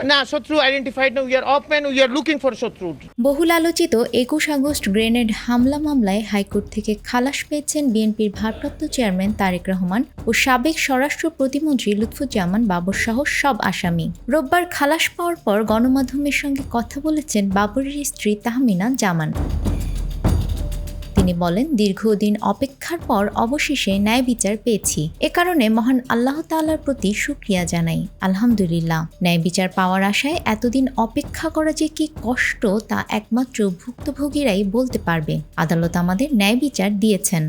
না শত্রু আইডেন্টিফাইড না, we are open, we are looking for শত্রু। বহুল আলোচিত ২১ আগস্ট গ্রেনেড হামলা মামলায় হাইকোর্ট থেকে খালাস পেয়েছেন বিএনপির ভারপ্রাপ্ত চেয়ারম্যান তারেক রহমান ও সাবেক স্বরাষ্ট্র প্রতিমন্ত্রী লুৎফুজ্জামান বাবর সহ সব আসামি। রোববার খালাস পাওয়ার পর গণমাধ্যমের সঙ্গে কথা বলেছেন বাবরের স্ত্রী তাহমিনা জামান। তিনি বলেন, দীর্ঘদিন অপেক্ষার পর অবশেষে ন্যায় বিচার পেয়েছি। এ কারণে মহান আল্লাহ তাআলার প্রতি শুকরিয়া জানাই। আলহামদুলিল্লাহ। ন্যায় বিচার পাওয়ার আশায় এতদিন অপেক্ষা করা যে কি কষ্ট তা একমাত্র ভুক্তভোগীরাই বলতে পারবে। আদালত আমাদের ন্যায় বিচার দিয়েছেন।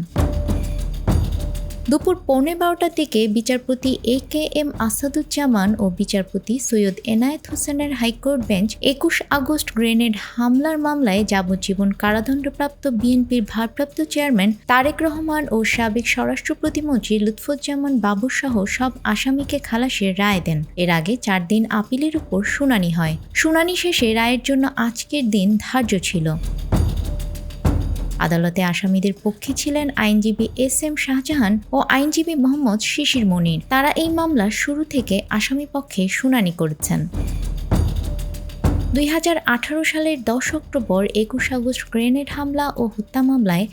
দুপুর ১১:৩০টার দিকে বিচারপতি এ.কে.এম. আসাদুজ্জামান ও বিচারপতি সৈয়দ এনায়েত হোসেনের হাইকোর্ট বেঞ্চ ২১ আগস্ট গ্রেনেড হামলার মামলায় যাবজ্জীবন কারাদণ্ডপ্রাপ্ত বিএনপির ভারপ্রাপ্ত চেয়ারম্যান তারেক রহমান ও সাবেক স্বরাষ্ট্র প্রতিমন্ত্রী লুৎফুজ্জামান বাবর সহ সব আসামিকে খালাসের রায় দেন। এর আগে ৪ দিন আপিলের উপর শুনানি হয়। শুনানি শেষে রায়ের জন্য আজকের দিন ধার্য ছিল। আদালতে আসামিদের পক্ষে ছিলেন আইনজীবী এস.এম. শাহজাহান ও আইনজীবী মোহাম্মদ শিশির মনির। তারা এই মামলার শুরু থেকে আসামি পক্ষে শুনানি করেছেন। ২০১৮ সালের ১০ অক্টোবর ২১ আগস্ট গ্রেনেড হামলা ও হত্যা মামলায়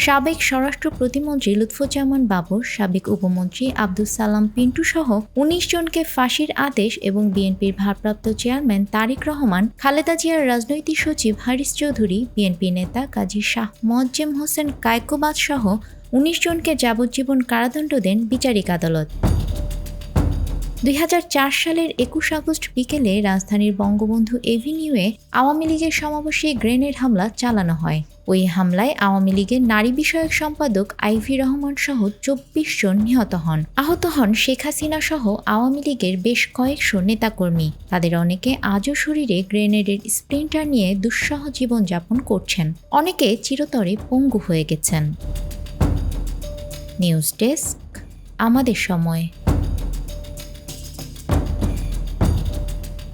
সাবেক স্বরাষ্ট্র প্রতিমন্ত্রী লুৎফুজ্জামান বাবর, সাবেক উপমন্ত্রী আব্দুস সালাম পিন্টু সহ ১৯ জনকে ফাঁসির আদেশ এবং বিএনপির ভারপ্রাপ্ত চেয়ারম্যান তারেক রহমান, খালেদা জিয়ার রাজনৈতিক সচিব হারিস চৌধুরী, বিএনপি নেতা কাজী শাহ মোয়াজ্জেম হোসেন কায়কোবাদ সহ ১৯ জনকে যাবজ্জীবন কারাদণ্ড দেন বিচারিক আদালত। ২০০৪ সালের ২১ আগস্ট বিকেলে রাজধানীর বঙ্গবন্ধু এভিনিউয়ে আওয়ামী লীগের সমাবেশে গ্রেনেড হামলা চালানো হয়। ওই হামলায় আওয়ামী লীগের নারী বিষয়ক সম্পাদক আইভি রহমান সহ ২৪ জন নিহত হন। আহত হন শেখ হাসিনা সহ আওয়ামী লীগের বেশ কয়েকশো নেতাকর্মী। তাদের অনেকে আজও শরীরে গ্রেনেডের স্প্লিন্টার নিয়ে দুঃসহ জীবনযাপন করছেন। অনেকে চিরতরে পঙ্গু হয়ে গেছেন। নিউজ ডেস্ক, আমাদের সময়।